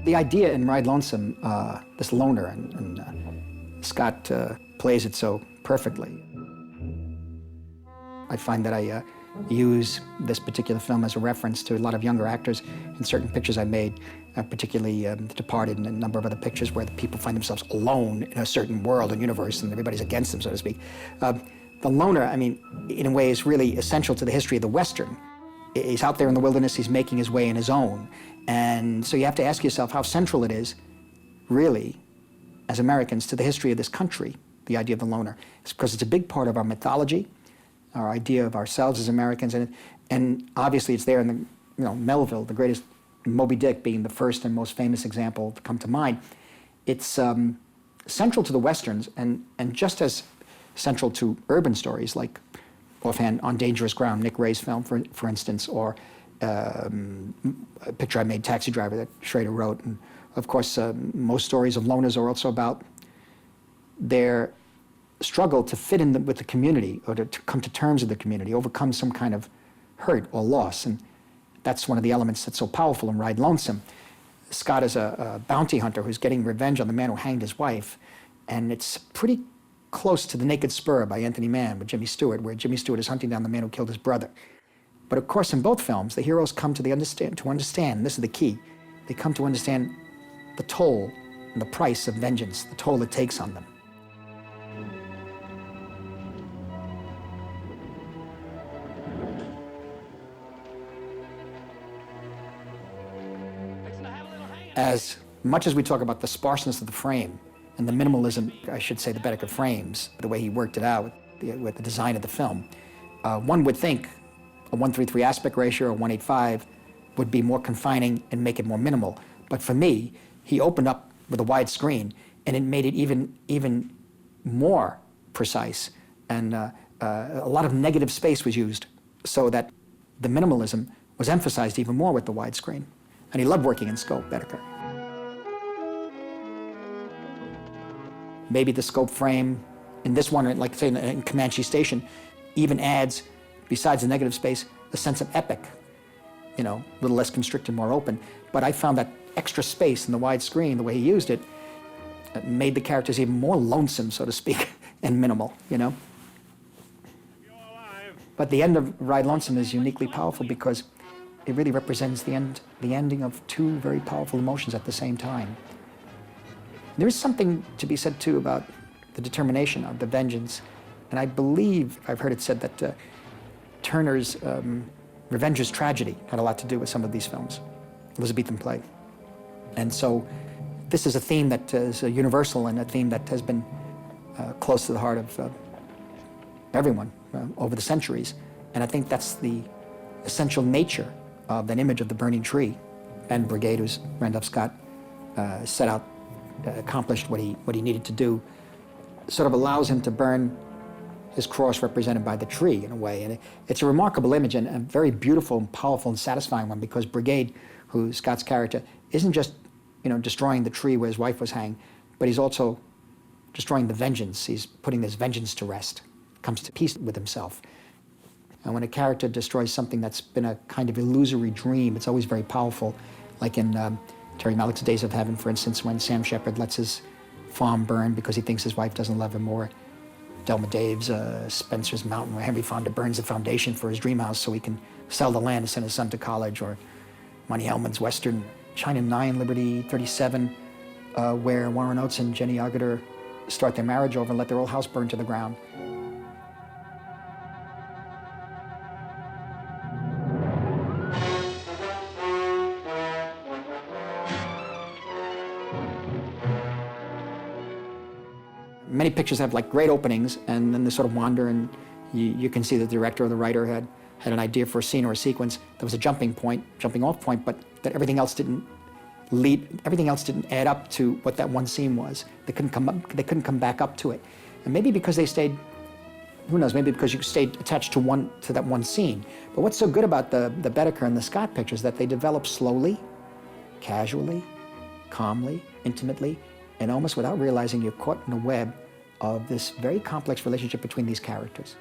The idea in Ride Lonesome, this loner, and Scott plays it so perfectly. I find that I use this particular film as a reference to a lot of younger actors in certain pictures I made, particularly The Departed and a number of other pictures where the people find themselves alone in a certain world and universe and everybody's against them, so to speak. The loner, I mean, in a way is really essential to the history of the Western. He's out there in the wilderness, he's making his way in his own. And so you have to ask yourself how central it is, really, as Americans, to the history of this country, the idea of the loner. It's because it's a big part of our mythology, our idea of ourselves as Americans, and obviously it's there in the, Melville, the greatest, Moby Dick being the first and most famous example to come to mind. It's central to the Westerns and just as central to urban stories like offhand On Dangerous Ground, Nick Ray's film, for instance, or a picture I made, Taxi Driver, that Schrader wrote. And of course, most stories of loners are also about their struggle to fit in with the community or to come to terms with the community, overcome some kind of hurt or loss. And that's one of the elements that's so powerful in Ride Lonesome. Scott is a bounty hunter who's getting revenge on the man who hanged his wife. And it's pretty close to The Naked Spur by Anthony Mann with Jimmy Stewart, where Jimmy Stewart is hunting down the man who killed his brother. But of course, in both films, the heroes come to understand, this is the key, they come to understand the toll and the price of vengeance, the toll it takes on them. As much as we talk about the sparseness of the frame and the minimalism, I should say, the Boetticher frames, the way he worked it out with the design of the film, one would think a 1:3:3 aspect ratio or 1:8:5 would be more confining and make it more minimal. But for me, he opened up with a wide screen and it made it even more precise. And a lot of negative space was used so that the minimalism was emphasized even more with the widescreen. And he loved working in scope, Boetticher. Maybe the scope frame in this one, like say in Comanche Station, even adds, besides the negative space, a sense of epic, a little less constricted, more open. But I found that extra space in the widescreen, the way he used it, made the characters even more lonesome, so to speak, and minimal, But the end of Ride Lonesome is uniquely powerful because it really represents the ending of two very powerful emotions at the same time. There is something to be said, too, about the determination of the vengeance. And I believe I've heard it said that Turner's Revenger's Tragedy had a lot to do with some of these films, Elizabethan play. And so this is a theme that is universal and a theme that has been close to the heart of everyone over the centuries. And I think that's the essential nature of an image of the burning tree. And Brigade, who's Randolph Scott set out, accomplished what he needed to do, sort of allows him to burn his cross represented by the tree in a way. And it's a remarkable image and a very beautiful and powerful and satisfying one because Brigade, who's Scott's character, isn't just destroying the tree where his wife was hanged, but he's also destroying the vengeance. He's putting this vengeance to rest, comes to peace with himself. And when a character destroys something that's been a kind of illusory dream, it's always very powerful. Like in Terry Malick's Days of Heaven, for instance, when Sam Shepard lets his farm burn because he thinks his wife doesn't love him more. Delma Dave's Spencer's Mountain, where Henry Fonda burns the foundation for his dream house so he can sell the land and send his son to college. Or Monty Hellman's Western, China 9, Liberty 37, where Warren Oates and Jenny Agutter start their marriage over and let their old house burn to the ground. Many pictures have like great openings and then they sort of wander and you can see the director or the writer had an idea for a scene or a sequence. There was a jumping off point, but that everything else didn't add up to what that one scene was. They couldn't come back up to it. And maybe because they stayed, who knows, maybe because you stayed attached to that one scene. But what's so good about the Boetticher and the Scott pictures is that they develop slowly, casually, calmly, intimately, and almost without realizing you're caught in a web of this very complex relationship between these characters.